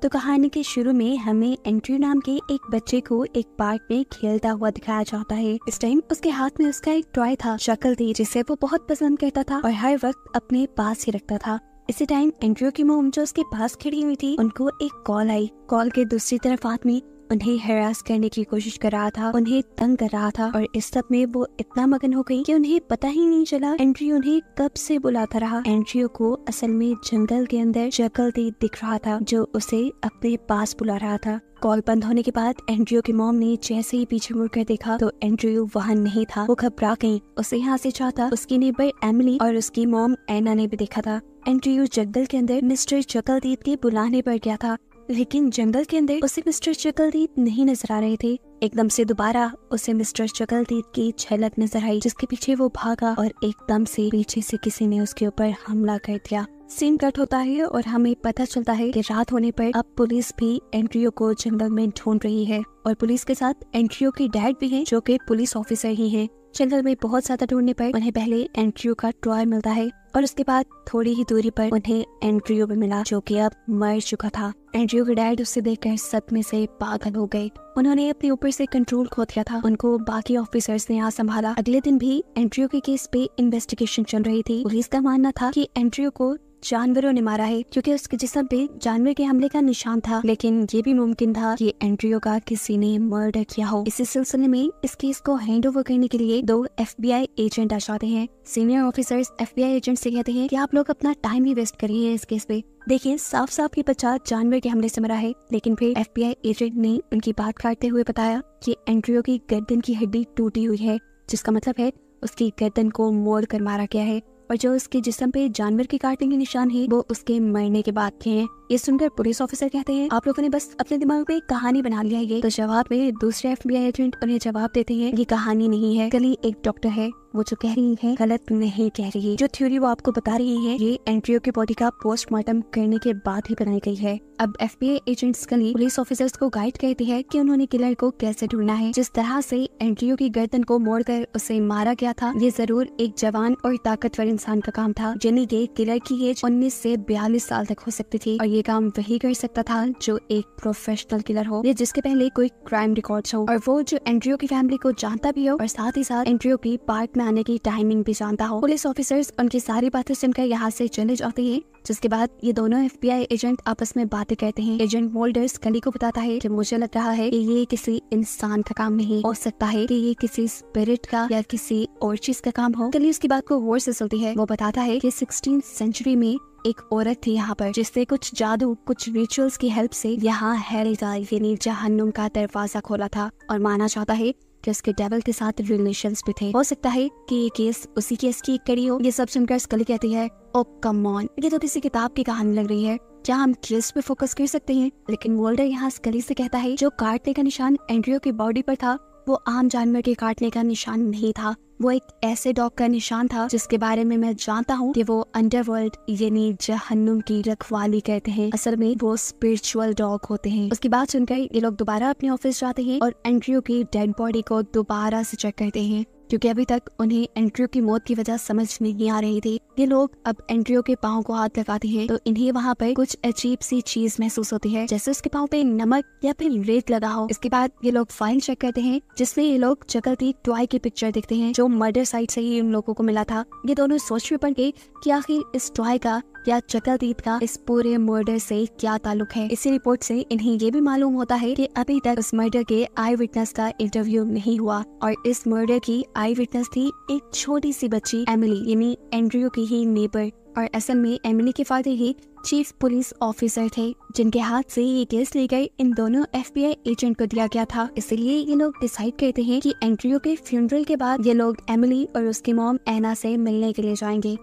तो कहानी के शुरू में हमें एंड्रयू नाम के एक बच्चे को एक पार्क में खेलता हुआ दिखाया जाता है। इस टाइम उसके हाथ में उसका एक टॉय था, शक्ल थी, जिसे वो बहुत पसंद करता था और हर वक्त अपने पास ही रखता था। इसी टाइम एंड्रयू की मोम जो उसके पास खड़ी हुई थी, उनको एक कॉल आई। कॉल के दूसरी तरफ आदमी उन्हें हरास करने की कोशिश कर रहा था, उन्हें तंग कर रहा था और इस सब में वो इतना मगन हो गई कि उन्हें पता ही नहीं चला एंड्रयू उन्हें कब से बुलाता रहा। एंड्रयू को असल में जंगल के अंदर शक्ल दिख रहा था जो उसे अपने पास बुला रहा था। कॉल बंद होने के बाद एंड्रयू की मॉम ने जैसे ही पीछे मुड़कर देखा तो एंड्रयू वहाँ नहीं था। वो घबरा गई। उसे यहाँ से चाहता उसकी नेबर एमिली और उसकी मॉम एना ने भी देखा था। एंड्रयू जंगल के अंदर मिस्टर चकलदीप के बुलाने पर गया था, लेकिन जंगल के अंदर उसे मिस्टर चकलदीप नहीं नजर आ रहे थे। एकदम से दोबारा उसे मिस्टर चकलदीप की झलक नजर आई, जिसके पीछे वो भागा और एकदम से पीछे से किसी ने उसके ऊपर हमला कर दिया। सीन कट होता है और हमें पता चलता है कि रात होने पर अब पुलिस भी एंड्रयू को जंगल में ढूंढ रही है और पुलिस के साथ एंड्रयू की डैड भी हैं, जो कि पुलिस ऑफिसर ही हैं। जंगल में बहुत ज्यादा ढूंढने पर उन्हें पहले एंड्रयू का टॉय मिलता है और उसके बाद थोड़ी ही दूरी पर उन्हें एंड्रयू भी मिला, जो कि अब मर चुका था। एंड्रयू के डैड उसे देखकर सदमे से पागल हो गए। उन्होंने अपने ऊपर से कंट्रोल खो दिया था। उनको बाकी ऑफिसर्स ने यहाँ संभाला। अगले दिन भी एंड्रयू के केस पे इन्वेस्टिगेशन चल रही थी। पुलिस का मानना था कि एंड्रयू को जानवरों ने मारा है, क्योंकि उसके जिस्म पे जानवर के हमले का निशान था, लेकिन ये भी मुमकिन था कि एंड्रयू का किसी ने मर्डर किया हो। इसी सिलसिले में इस केस को हैंड ओवर करने के लिए 2 FBI एजेंट आ जाते हैं। सीनियर ऑफिसर्स FBI एजेंट से कहते हैं कि आप लोग अपना टाइम ही वेस्ट करिए इस केस पे। देखिए, साफ साफ ये बच्चा जानवर के हमले से मरा है, लेकिन फिर FBI एजेंट ने उनकी बात काटते हुए बताया कि एंड्रयू की गर्दन की हड्डी टूटी हुई है, जिसका मतलब है उसकी गर्दन को मोड़ कर मारा गया है और जो उसके जिस्म पे जानवर के काटने के निशान है वो उसके मरने के बाद के हैं। ये सुनकर पुलिस ऑफिसर कहते हैं, आप लोगों ने बस अपने दिमाग में एक कहानी बना लिया है। तो जवाब में दूसरे FBI एजेंट उन्हें जवाब देते हैं, ये कहानी नहीं है, कल एक डॉक्टर है, वो जो कह रही है गलत नहीं कह रही है। जो थ्योरी वो आपको बता रही है ये एंड्रयू की बॉडी का पोस्टमार्टम करने के बाद ही बनाई गई है। अब FBI एजेंट्स कल पुलिस ऑफिसर्स को गाइड करती है कि उन्होंने किलर को कैसे ढूंढना है। जिस तरह से एंड्रयू की गर्दन को मोड़कर उसे मारा गया था, ये जरूर एक जवान और ताकतवर इंसान का काम था, यानी कि किलर की एज 19 से 42 साल तक हो सकती थी और ये काम वही कर सकता था जो एक प्रोफेशनल किलर हो या जिसके पहले कोई क्राइम रिकॉर्ड्स हो, और वो जो एंड्रयू की फैमिली को जानता भी हो और साथ ही साथ एंड्रयू की पार्क में आने की टाइमिंग भी जानता हो। पुलिस ऑफिसर्स उनकी सारी बातें सुनकर यहाँ से चले जाते हैं, जिसके बाद ये दोनों FBI एजेंट आपस में बातें करते हैं। एजेंट मोल्डर्स कली को बताता है कि मुझे लग रहा है कि ये किसी इंसान का काम नहीं हो सकता है, कि ये किसी स्पिरिट का या किसी और चीज का काम हो। कली उसकी बात को गौर से सुनती है। वो बताता है कि 16th सेंचुरी में एक औरत थी यहाँ पर, जिससे कुछ जादू, कुछ रिचुअल्स की हेल्प से यहाँ हेरेगा यानी जहन्नुम का दरवाजा खोला था और माना जाता है कि उसके डेविल के साथ रिलेशंस भी थे। हो सकता है कि ये केस उसी केस की एक कड़ी हो। ये सब सुनकर स्कली कहती है, ओ कम ऑन, ये तो किसी किताब की कहानी लग रही है, क्या हम केस पे फोकस कर सकते हैं? लेकिन मोल्डर यहाँ स्कली से कहता है, जो काटने का निशान एंड्रयू की बॉडी पर था वो आम जानवर के काटने का निशान नहीं था, वो एक ऐसे डॉग का निशान था जिसके बारे में मैं जानता हूँ कि वो अंडरवर्ल्ड यानी जहन्नुम की रखवाली करते हैं। असल में वो स्पिरिचुअल डॉग होते हैं। उसकी बात सुनकर ये लोग दोबारा अपने ऑफिस जाते हैं और एंड्रयू की डेड बॉडी को दोबारा से चेक करते हैं, क्योंकि अभी तक उन्हें एंड्रयू की मौत की वजह समझ नहीं आ रही थी। ये लोग अब एंड्रयू के पाँव को हाथ लगाते हैं तो इन्हें वहाँ पर कुछ अजीब सी चीज महसूस होती है, जैसे उसके पाँव पे नमक या फिर रेत लगा हो। इसके बाद ये लोग फाइल चेक करते हैं, जिसमें ये लोग चकलदीप टॉय की पिक्चर देखते हैं जो मर्डर साइट से ही उन लोगों को मिला था। ये दोनों सोच में पड़ गए कि आखिर इस टॉय का या चकलदीप का इस पूरे मर्डर से क्या ताल्लुक है। इसी रिपोर्ट से इन्हें ये भी मालूम होता है कि अभी तक उस मर्डर के आई विटनेस का इंटरव्यू नहीं हुआ और इस मर्डर की आई विटनेस थी एक छोटी सी बच्ची एमिली, यानी एंड्रयू की ही नेबर। और असल में एमिली के फादर ही चीफ पुलिस ऑफिसर थे, जिनके हाथ से ये केस लेकर इन दोनों FBI एजेंट को दिया गया था। इसलिए ये लोग डिसाइड करते हैं कि एंड्रयू के फ्यूनरल के बाद ये लोग एमिली और उसकी मॉम एना से मिलने के लिए जाएंगे।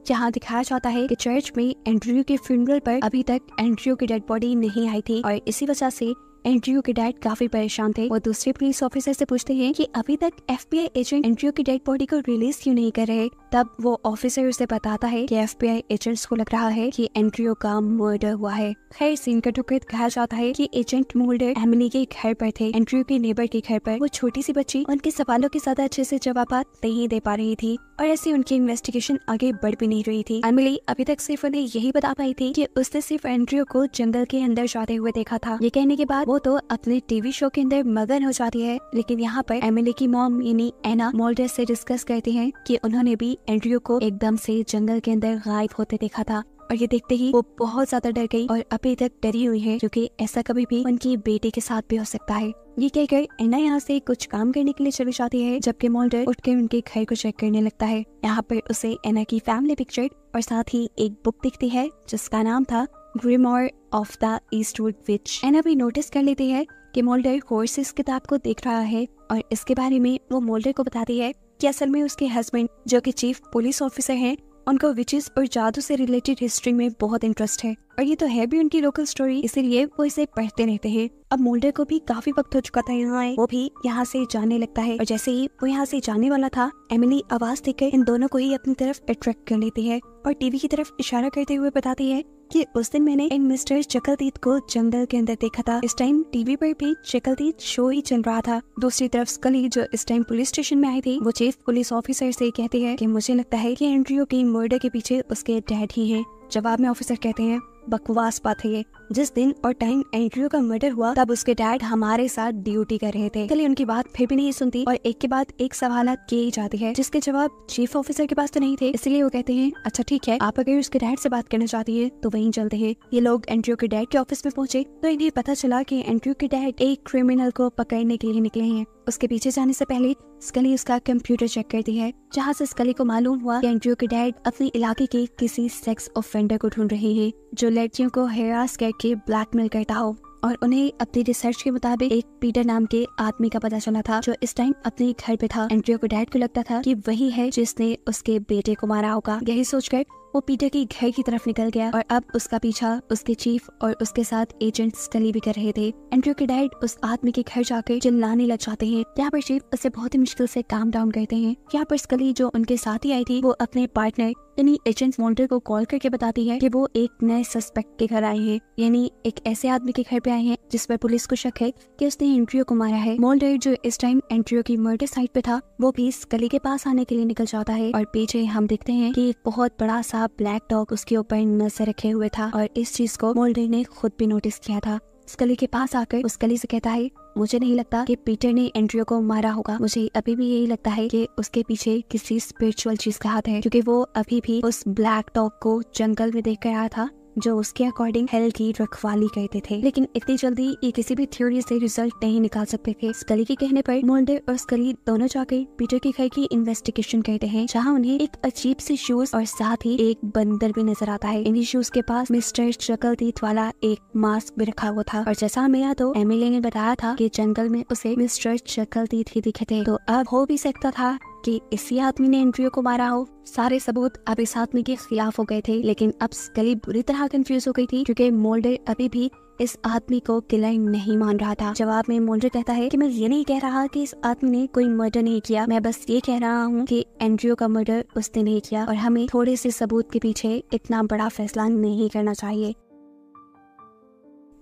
जहाँ दिखाया जाता है कि चर्च में एंड्रयू के फ्यूनरल पर अभी तक एंड्रयू की डेड बॉडी नहीं आई थी और इसी वजह से एंड्रयू के डैड काफी परेशान थे। वो दूसरे पुलिस ऑफिसर से पूछते हैं कि अभी तक FBI एजेंट एंड्रयू की डेड बॉडी को रिलीज क्यों नहीं कर रहे। तब वो ऑफिसर उसे बताता है कि FBI एजेंट्स को लग रहा है कि एंड्रयू का मर्डर हुआ है। खैर, सीन कट होकर कहा जाता है कि एजेंट मोल्डर एमिली के घर पर थे, एंड्रयू के नेबर के घर पर। वो छोटी सी बच्ची उनके सवालों के ज्यादा अच्छे से जवाब नहीं दे पा रही थी और ऐसे उनकी इन्वेस्टिगेशन आगे बढ़ भी नहीं रही थी। एमिली अभी तक सिर्फ उन्हें यही बता पाई थी कि उसने सिर्फ एंड्रयू को जंगल के अंदर जाते हुए देखा था। ये कहने के बाद वो तो अपने टीवी शो के अंदर मगन हो जाती है, लेकिन यहाँ पर एमिली की मॉम यानी एना मोल्डर से डिस्कस करती हैं कि उन्होंने भी एंड्रयू को एकदम से जंगल के अंदर गायब होते देखा था। और ये देखते ही वो बहुत ज्यादा डर गई और अभी तक डरी हुई है, क्योंकि ऐसा कभी भी उनकी बेटी के साथ भी हो सकता है। ये कहकर एना यहाँ से कुछ काम करने के लिए चली जाती है, जबकि मोल्डर उठकर उनके घर को चेक करने लगता है। यहाँ पर उसे एना की फैमिली पिक्चर और साथ ही एक बुक दिखती है जिसका नाम था ग्रिमोर ऑफ द ईस्टवुड विच। एना भी नोटिस कर लेती है कि मोल्डर कोर्स इस किताब को देख रहा है और इसके बारे में वो मोल्डर को बताती है कि असल में उसके हस्बैंड जो कि चीफ पुलिस ऑफिसर हैं, उनको विचेस और जादू से रिलेटेड हिस्ट्री में बहुत इंटरेस्ट है और ये तो है भी उनकी लोकल स्टोरी, इसीलिए वो इसे पढ़ते रहते हैं। अब मोल्डर को भी काफी वक्त हो चुका था यहाँ आए, वो भी यहाँ से जाने लगता है और जैसे ही वो यहाँ से जाने वाला था, एमिली आवाज देकर इन दोनों को ही अपनी तरफ अट्रैक्ट कर लेती है और टीवी की तरफ इशारा करते हुए बताती है कि उस दिन मैंने इन मिस्टर चकलदीद को जंगल के अंदर देखा था। इस टाइम टीवी पर भी चकलदीद शो ही चल रहा था। दूसरी तरफ स्कली जो इस टाइम पुलिस स्टेशन में आई थी, वो चीफ पुलिस ऑफिसर से कहती है कि मुझे लगता है कि एंड्रयू की मर्डर के पीछे उसके डैड ही हैं। जवाब में ऑफिसर कहते हैं बकवास बात है ये, जिस दिन और टाइम एंड्रयू का मर्डर हुआ तब उसके डैड हमारे साथ ड्यूटी कर रहे थे। चलिए उनकी बात फिर भी नहीं सुनती और एक के बाद एक सवाल किए जाती है, जिसके जवाब चीफ ऑफिसर के पास तो नहीं थे, इसलिए वो कहते हैं अच्छा ठीक है, आप अगर उसके डैड से बात करना चाहती है तो वहीं चलते हैं। ये लोग एंड्रयू के डैड के ऑफिस में पहुंचे तो इन्हें पता चला कि एंड्रयू के डैड एक क्रिमिनल को पकड़ने के लिए निकले हैं। उसके पीछे जाने से पहले स्कली उसका कंप्यूटर चेक करती है, जहाँ से स्कली को मालूम हुआ कि एंड्रयू के डैड अपने इलाके के किसी सेक्स ऑफेंडर को ढूंढ रहे हैं जो लड़कियों को हेरास करके ब्लैकमेल करता हो। और उन्हें अपनी रिसर्च के मुताबिक एक पीटर नाम के आदमी का पता चला था जो इस टाइम अपने घर पे था। एंड्रयू को डैड को लगता था कि वही है जिसने उसके बेटे को मारा होगा। यही सोचकर वो पीटर के घर की तरफ निकल गया और अब उसका पीछा उसके चीफ और उसके साथ एजेंट स्कली भी कर रहे थे। एंड्रयू के डैड उस आदमी के घर जाकर चिल्लाने लग जाते हैं। यहाँ पर चीफ उसे बहुत ही मुश्किल से काम डाउन करते हैं। यहाँ पर स्कली जो उनके साथ ही आई थी, वो अपने पार्टनर यानी एजेंट मोल्डर को कॉल करके बताती है कि वो एक नए सस्पेक्ट के घर आए हैं, यानी एक ऐसे आदमी के घर पे आए हैं जिस पर पुलिस को शक है कि उसने एंड्रयू को मारा है। मोल्डर जो इस टाइम एंड्रयू की मर्डर साइट पे था, वो भी स्कली के पास आने के लिए निकल जाता है और पीछे हम देखते हैं कि एक बहुत बड़ा सा ब्लैक डॉग उसके ऊपर नजर रखे हुए था और इस चीज को मोल्डर ने खुद भी नोटिस किया था। स्कली के पास आकर उस स्कली से कहता है मुझे नहीं लगता कि पीटर ने एंड्रयू को मारा होगा, मुझे अभी भी यही लगता है कि उसके पीछे किसी स्पिरिचुअल चीज का हाथ है, क्योंकि वो अभी भी उस ब्लैक डॉग को जंगल में देख कर आया था जो उसके अकॉर्डिंग हेल की रखवाली करते थे। लेकिन इतनी जल्दी ये किसी भी थ्योरी से रिजल्ट नहीं निकाल सकते थे। स्कली के कहने पर मोल्डर और स्कली दोनों जाकर पीटर के घर की इन्वेस्टिगेशन करते हैं, जहाँ उन्हें एक अजीब सी शूज और साथ ही एक बंदर भी नजर आता है। इन्हीं शूज के पास मिस्टर चकलदीद वाला एक मास्क भी रखा हुआ था और जैसा हमें याद हो, एमिली ने बताया था कि जंगल में उसे मिस्टर चकलदीद ही दिखे थे, तो अब हो भी सकता था कि इसी आदमी ने एंड्रयू को मारा हो। सारे सबूत अब इस आदमी के खिलाफ हो गए थे, लेकिन अब स्कली बुरी तरह कंफ्यूज हो गई थी, क्योंकि मोल्डर अभी भी इस आदमी को किलर नहीं मान रहा था। जवाब में मोल्डर कहता है कि मैं ये नहीं कह रहा कि इस आदमी ने कोई मर्डर नहीं किया, मैं बस ये कह रहा हूँ कि एंड्रयू का मर्डर उसने नहीं किया और हमें थोड़े से सबूत के पीछे इतना बड़ा फैसला नहीं करना चाहिए।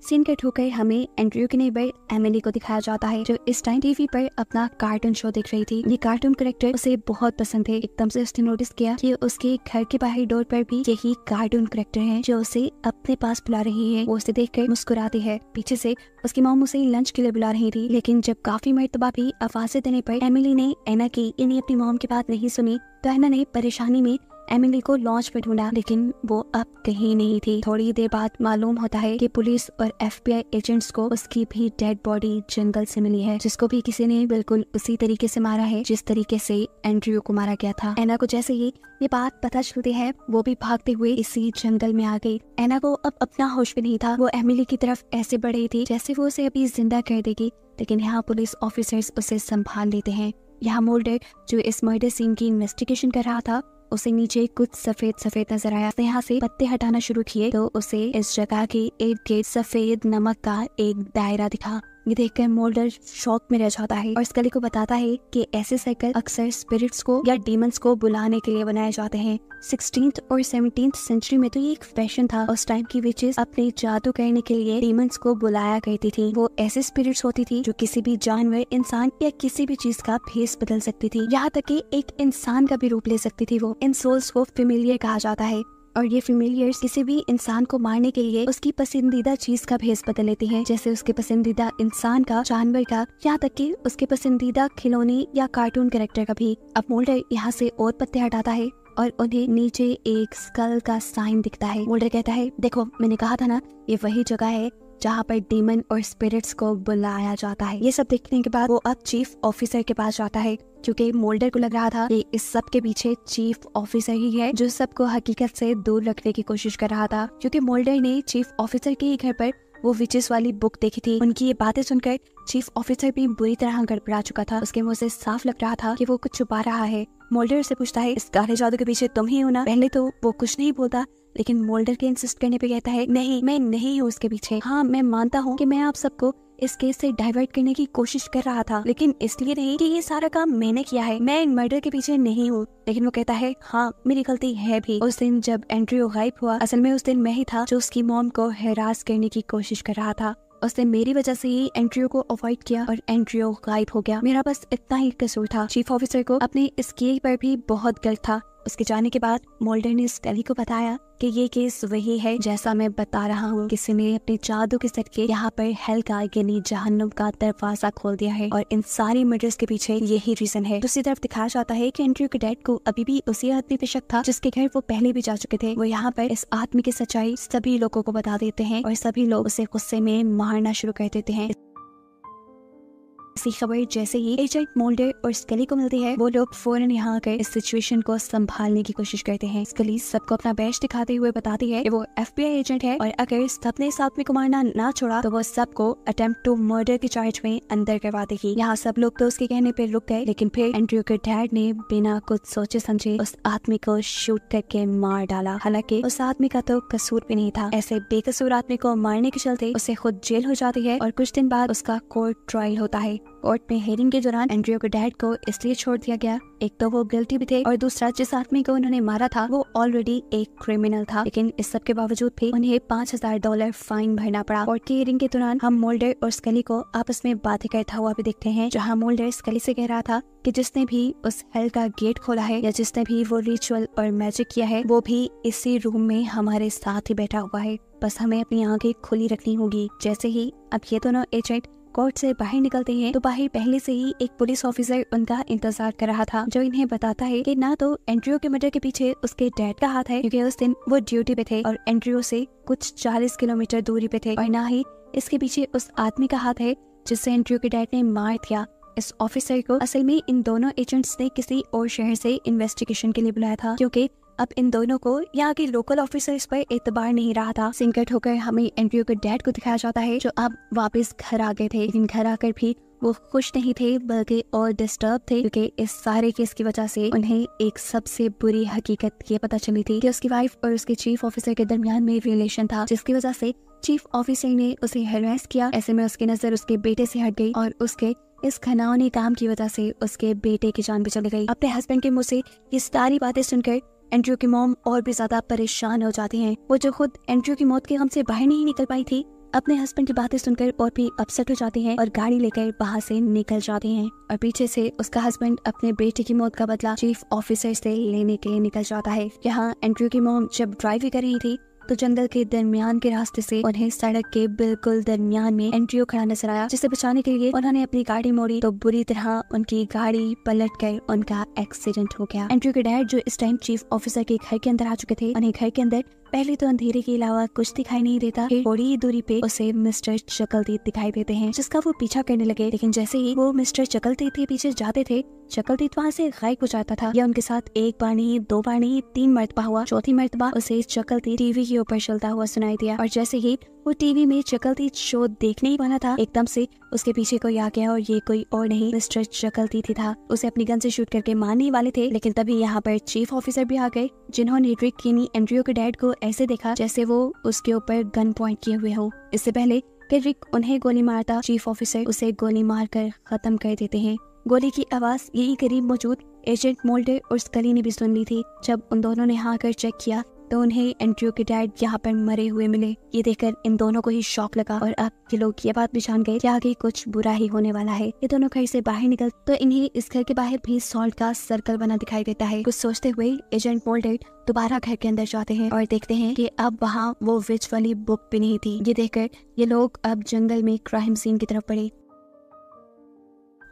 सीन कट होकर हमें एंड्रयू की नेबर एमिली को दिखाया जाता है, जो इस टाइम टीवी पर अपना कार्टून शो देख रही थी। ये कार्टून कैरेक्टर उसे बहुत पसंद थे। एकदम से उसने नोटिस किया कि उसके घर के बाहर डोर पर भी यही कार्टून कैरेक्टर हैं जो उसे अपने पास बुला रही है। वो उसे देखकर मुस्कुराती है। पीछे से उसकी मॉम उसे लंच के लिए बुला रही थी, लेकिन जब काफी मर्तबा भी आवाजें देने पर एमिली ने एना की यानी अपनी मॉम की बात नहीं सुनी, तो एना ने परेशानी में एमिली को लॉन्च पे ढूंढा, लेकिन वो अब कहीं नहीं थी। थोड़ी देर बाद मालूम होता है कि पुलिस और FBI एजेंट्स को उसकी भी डेड बॉडी जंगल से मिली है, जिसको भी किसी ने बिल्कुल उसी तरीके से मारा है जिस तरीके से एंड्रयू को मारा गया था। एना को जैसे ही ये बात पता चलती है, वो भी भागते हुए इसी जंगल में आ गई। एना को अब अपना होश भी नहीं था। वो एमिली की तरफ ऐसे बढ़ रही थी जैसे वो उसे अभी जिंदा कर देगी, लेकिन यहाँ पुलिस ऑफिसर्स उसे संभाल लेते हैं। यहाँ मोल्डर जो इस मर्डर सीन की इन्वेस्टिगेशन कर रहा था, उसे नीचे कुछ सफेद सफेद नजर आया। उसने यहाँ से पत्ते हटाना शुरू किए तो उसे इस जगह के इर्द गिर्द सफेद नमक का एक दायरा दिखा। ये देखकर मोल्डर शॉक में रह जाता है और स्कली को बताता है कि ऐसे सर्कल अक्सर स्पिरिट्स को या डीमंस को बुलाने के लिए बनाए जाते हैं। 16th और 17th सेंचुरी में तो ये एक फैशन था। उस टाइम की विचेस अपने जादू करने के लिए डीमंस को बुलाया करती थी। वो ऐसे स्पिरिट्स होती थी जो किसी भी जानवर, इंसान या किसी भी चीज का भेस बदल सकती थी, यहाँ तक कि एक इंसान का भी रूप ले सकती थी। वो इन सोल्स को फेमिलियर कहा जाता है और ये फेमिलियर्स किसी भी इंसान को मारने के लिए उसकी पसंदीदा चीज का भेस बदल लेती हैं, जैसे उसके पसंदीदा इंसान का, जानवर का, यहाँ तक कि उसके पसंदीदा खिलौने या कार्टून कैरेक्टर का भी। अब मोल्डर यहाँ से और पत्ते हटाता है और उन्हें नीचे एक स्कल का साइन दिखता है। मोल्डर कहता है, देखो मैंने कहा था ना, ये वही जगह है जहाँ पर डीमन और स्पिरिट्स को बुलाया जाता है। ये सब देखने के बाद वो अब चीफ ऑफिसर के पास जाता है, क्योंकि मोल्डर को लग रहा था कि इस सब के पीछे चीफ ऑफिसर ही है जो सबको हकीकत से दूर रखने की कोशिश कर रहा था। क्योंकि मोल्डर ने चीफ ऑफिसर के घर पर वो विचेस वाली बुक देखी थी। उनकी ये बातें सुनकर चीफ ऑफिसर भी बुरी तरह गड़बड़ा चुका था। उसके मुंह से साफ लग रहा था कि वो कुछ छुपा रहा है। मोल्डर से पूछता है, इस काले जादू के पीछे तुम ही हो ना? पहले तो वो कुछ नहीं बोलता, लेकिन मोल्डर के इंसिस्ट करने पे कहता है, नहीं मैं नहीं हूँ उसके पीछे। हाँ मैं मानता हूँ कि मैं आप सबको इस केस से डाइवर्ट करने की कोशिश कर रहा था, लेकिन इसलिए नहीं कि ये सारा काम मैंने किया है। मैं मर्डर के पीछे नहीं हूँ। लेकिन वो कहता है, हाँ मेरी गलती है भी। उस दिन जब एंड्रयू गायब हुआ, असल में उस दिन मैं ही था जो उसकी मॉम को हैरास करने की कोशिश कर रहा था। उसने मेरी वजह से ही एंड्रयू को अवॉइड किया और एंड्रयू गायब हो गया। मेरा बस इतना ही कसूर था। चीफ ऑफिसर को अपने इस केस पर भी बहुत गर्व था। उसके जाने के बाद मोल्डर ने स्कली को बताया कि ये केस वही है जैसा मैं बता रहा हूँ। किसी ने अपने जादू के सदके यहाँ पर हेल का यानी जहन्नुम का दरवाजा खोल दिया है और इन सारी मर्डर्स के पीछे यही रीजन है। दूसरी तरफ दिखाया जाता है कि एंड्रयू के डैड को अभी भी उसी आदमी पे शक था जिसके घर वो पहले भी जा चुके थे। वो यहाँ पर इस आदमी की सच्चाई सभी लोगों को बता देते हैं और सभी लोग उसे गुस्से में मारना शुरू कर देते हैं। इसी खबर जैसे ही एजेंट मोल्डर और स्कली को मिलती है, वो लोग फौरन यहाँ आकर इस सिचुएशन को संभालने की कोशिश करते हैं। स्कली सबको अपना बैज दिखाते हुए बताती है कि वो FBI एजेंट है और अगर सबने इस आदमी को मारना ना छोड़ा तो वो सबको अटेम्प्ट टू मर्डर के चार्ज में अंदर करवा देगी। यहाँ सब लोग तो उसके कहने पे रुक गए, लेकिन फिर एंड्रयू के डैड ने बिना कुछ सोचे समझे उस आदमी को शूट करके मार डाला। हालांकि उस आदमी का तो कसूर भी नहीं था। ऐसे बेकसूर आदमी को मारने के चलते उसे खुद जेल हो जाती है और कुछ दिन बाद उसका कोर्ट ट्रायल होता है। कोर्ट में हियरिंग के दौरान एंड्रयू के डैड को इसलिए छोड़ दिया गया, एक तो वो गिल्टी भी थे और दूसरा जिस आदमी को उन्होंने मारा था वो ऑलरेडी एक क्रिमिनल था। लेकिन इस सब के बावजूद भी उन्हें $5000 फाइन भरना पड़ा। कोर्ट की हियरिंग के दौरान हम मोल्डर और स्कली को आपस में बातें करता हुआ भी देखते हैं, जहाँ मोल्डर स्कली से कह रहा था कि जिसने भी उस हेल का गेट खोला है या जिसने भी वो रिचुअल और मैजिक किया है वो भी इसी रूम में हमारे साथ ही बैठा हुआ है, बस हमें अपनी आंखें खुली रखनी होगी। जैसे ही अब ये दोनों एजेंट कोर्ट से बाहर निकलते हैं तो बाहर पहले से ही एक पुलिस ऑफिसर उनका इंतजार कर रहा था, जो इन्हें बताता है कि ना तो एंड्रयू के मर्डर के पीछे उसके डैड का हाथ है, क्योंकि उस दिन वो ड्यूटी पे थे और एंड्रयू से कुछ 40 किलोमीटर दूरी पे थे, और ना ही इसके पीछे उस आदमी का हाथ है जिससे एंड्रयू के डैड ने मार दिया। इस ऑफिसर को असल में इन दोनों एजेंट्स ने किसी और शहर से इन्वेस्टिगेशन के लिए बुलाया था, क्योंकि अब इन दोनों को यहाँ के लोकल ऑफिसर्स पर एतबार नहीं रहा था। सिंकट होकर हमें एंड्रयू के डैड को दिखाया जाता है जो अब वापस घर आ गए थे, लेकिन घर आकर भी वो खुश नहीं थे बल्कि और डिस्टर्ब थे, क्योंकि इस सारे केस की वजह से उन्हें एक सबसे बुरी हकीकत ये पता चली थी कि उसकी वाइफ और उसके चीफ ऑफिसर के दरमियान में रिलेशन था, जिसकी वजह से चीफ ऑफिसर ने उसे हैरेस किया। ऐसे में उसकी नजर उसके बेटे से हट गई और उसके इस घिनौने काम की वजह से उसके बेटे की जान भी चली गई। अपने हस्बैंड के मुंह से ये सारी बातें सुनकर एंड्रयू की मॉम और भी ज्यादा परेशान हो जाती हैं। वो जो खुद एंड्रयू की मौत के गम से बाहर नहीं निकल पाई थी, अपने हस्बैंड की बातें सुनकर और भी अपसेट हो जाती हैं और गाड़ी लेकर वहाँ से निकल जाती हैं। और पीछे से उसका हस्बैंड अपने बेटे की मौत का बदला चीफ ऑफिसर से लेने के लिए निकल जाता है। यहाँ एंड्रयू की मॉम जब ड्राइव कर रही थी तो जंगल के दरमियान के रास्ते से उन्हें सड़क के बिल्कुल दरमियान में एंड्रयू खड़ा नजर आया, जिसे बचाने के लिए उन्होंने अपनी गाड़ी मोड़ी तो बुरी तरह उनकी गाड़ी पलटकर उनका एक्सीडेंट हो गया। एंड्रयू के डैड जो इस टाइम चीफ ऑफिसर के घर के अंदर आ चुके थे, उन्हें घर के अंदर पहले तो अंधेरे के अलावा कुछ दिखाई नहीं देता, फिर थोड़ी ही दूरी पे उसे मिस्टर चकलदीद दिखाई देते हैं, जिसका वो पीछा करने लगे। लेकिन जैसे ही वो मिस्टर चकलदीद के पीछे जाते थे, चकलदीद वहाँ से गायब हो जाता था। या उनके साथ एक बार नहीं, दो बार नहीं, 3 मरतबा हुआ। चौथी मरतबा उसे चकलदीद टीवी के ऊपर चलता हुआ सुनाई दिया, और जैसे ही वो टीवी में चकलदीद शो देखने ही वाला था, एकदम से उसके पीछे कोई आ गया और ये कोई और नहीं मिस्टर चकलदीद ही था। उसे अपनी गन से शूट करके मारने वाले थे, लेकिन तभी यहाँ पर चीफ ऑफिसर भी आ गए, जिन्होंने रिक यानी एंड्रयू के डैड को ऐसे देखा जैसे वो उसके ऊपर गन पॉइंट किए हुए हो। इससे पहले फिर रिक उन्हें गोली मारता चीफ ऑफिसर उसे गोली मारकर खत्म कर देते हैं। गोली की आवाज यही करीब मौजूद एजेंट मोल्डर और स्कली ने भी सुन ली थी। जब उन दोनों ने यहाँ कर चेक किया तो उन्हें एंड्रयू के डैड यहाँ पर मरे हुए मिले। ये देखकर इन दोनों को ही शॉक लगा और अब ये लोग ये बात भी जान गए कि आगे कुछ बुरा ही होने वाला है। ये दोनों घर से बाहर निकल तो इन्हें इस घर के बाहर भी सॉल्ट का सर्कल बना दिखाई देता है। कुछ सोचते हुए एजेंट मोल्डर दोबारा घर के अंदर जाते हैं और देखते हैं कि अब वहाँ वो विच वाली बुक भी नहीं थी। ये देखकर ये लोग अब जंगल में क्राइम सीन की तरफ बढ़े,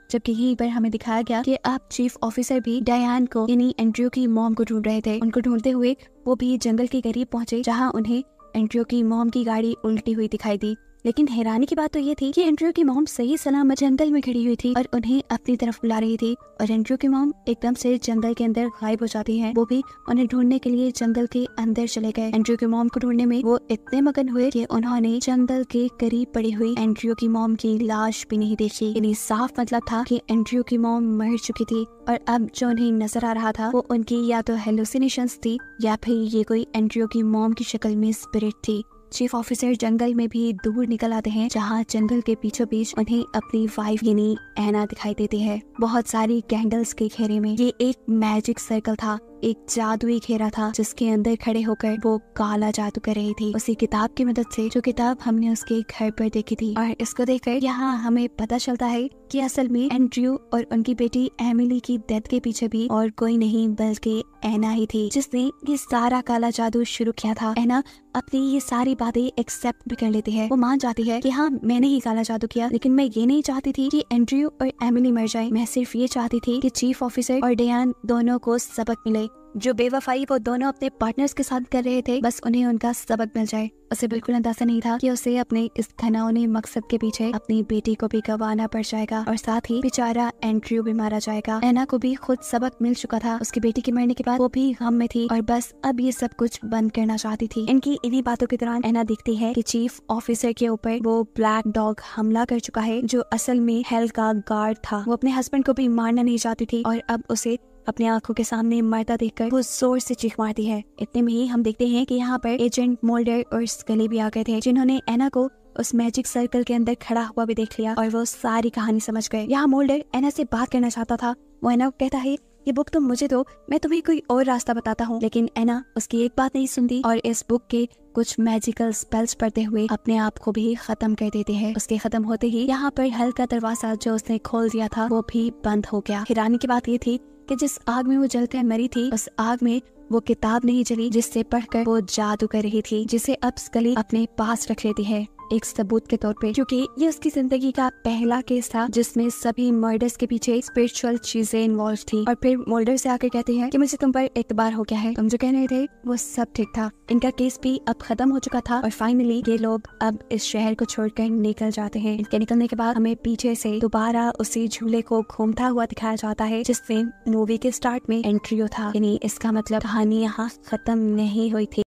जबकि यहीं पर हमें दिखाया गया कि अब चीफ ऑफिसर भी डायन को यानी एंड्रयू की मॉम को ढूंढ रहे थे। उनको ढूंढते हुए वो भी जंगल के करीब पहुंचे जहां उन्हें एंड्रयू की मॉम की गाड़ी उल्टी हुई दिखाई दी। लेकिन हैरानी की बात तो ये थी कि एंड्रयू की मॉम सही सलामत जंगल में खड़ी हुई थी और उन्हें अपनी तरफ बुला रही थी और एंड्रयू की मॉम एकदम से जंगल के अंदर गायब हो जाती है। वो भी उन्हें ढूंढने के लिए जंगल के अंदर चले गए। एंड्रयू की मॉम को ढूंढने में वो इतने मगन हुए कि उन्होंने जंगल के करीब पड़ी हुई एंड्रयू की मॉम की लाश भी नहीं देखी। यानी साफ मतलब था कि एंड्रयू की मॉम मर चुकी थी और अब जो उन्हें नजर आ रहा था वो उनकी या तो हेलुसिनेशंस थी या फिर ये कोई एंड्रयू की मॉम की शक्ल में स्पिरिट थी। चीफ ऑफिसर जंगल में भी दूर निकल आते हैं जहाँ जंगल के बीचों बीच उन्हें अपनी वाइफ यानी एना दिखाई देती है बहुत सारी कैंडल्स के घेरे में। ये एक मैजिक सर्कल था, एक जादुई घेरा था जिसके अंदर खड़े होकर वो काला जादू कर रही थी उसी किताब की मदद से जो किताब हमने उसके घर पर देखी थी। और इसको देखकर यहाँ हमें पता चलता है कि असल में एंड्रयू और उनकी बेटी एमिली की डेथ के पीछे भी और कोई नहीं बल्कि एना ही थी जिसने ये सारा काला जादू शुरू किया था। एना अपनी ये सारी बातें एक्सेप्ट भी कर लेती है। वो मान जाती है कि हाँ मैंने ही काला जादू किया, लेकिन मैं ये नहीं चाहती थी कि एंड्रयू और एमिली मर जाए। मैं सिर्फ ये चाहती थी कि चीफ ऑफिसर और डायन दोनों को सबक मिले। जो बेवफाई वो दोनों अपने पार्टनर्स के साथ कर रहे थे बस उन्हें उनका सबक मिल जाए। उसे बिल्कुल अंदाजा नहीं था कि उसे अपने इस घिनौने मकसद के पीछे अपनी बेटी को भी गंवाना पड़ जाएगा और साथ ही बेचारा एंड्रयू भी मारा जाएगा। एना को भी खुद सबक मिल चुका था उसकी बेटी के मरने के बाद, वो भी गम में थी और बस अब ये सब कुछ बंद करना चाहती थी। इनकी इन्हीं बातों के दौरान एना दिखती है कि चीफ ऑफिसर के ऊपर वो ब्लैक डॉग हमला कर चुका है जो असल में हेल का गार्ड था। वो अपने हस्बैंड को भी मारना नहीं चाहती थी और अब उसे अपने आंखों के सामने मरता देखकर वो जोर से चीख मारती है। इतने में ही हम देखते हैं कि यहाँ पर एजेंट मोल्डर और स्कली भी आ गए थे जिन्होंने एना को उस मैजिक सर्कल के अंदर खड़ा हुआ भी देख लिया और वो सारी कहानी समझ गए। यहाँ मोल्डर एना से बात करना चाहता था। वो एना को कहता है ये बुक तुम मुझे दो, मैं तुम्हें कोई और रास्ता बताता हूँ। लेकिन एना उसकी एक बात नहीं सुनती और इस बुक के कुछ मैजिकल स्पेल्स पढ़ते हुए अपने आप को भी खत्म कर देते हैं। उसके खत्म होते ही यहाँ पर हल का दरवाजा जो उसने खोल दिया था वो भी बंद हो गया। हैरानी की बात ये थी कि जिस आग में वो जलकर मरी थी उस आग में वो किताब नहीं जली जिससे पढ़कर वो जादू कर रही थी, जिसे अब स्कली अपने पास रख लेती है एक सबूत के तौर पे, क्योंकि ये उसकी जिंदगी का पहला केस था जिसमें सभी मर्डर्स के पीछे स्पिरिचुअल चीजें इन्वॉल्व थी। और फिर मोल्डर से आकर कहते हैं कि मुझे तुम पर एतबार हो गया है, तुम जो कह रहे थे वो सब ठीक था। इनका केस भी अब खत्म हो चुका था और फाइनली ये लोग अब इस शहर को छोड़कर निकल जाते हैं। इनके निकलने के बाद हमें पीछे से दोबारा उसी झूले को घूमता हुआ दिखाया जाता है जिसमें मूवी के स्टार्ट में एंट्रियो था। यानी इसका मतलब कहानी यहाँ खत्म नहीं हुई थी।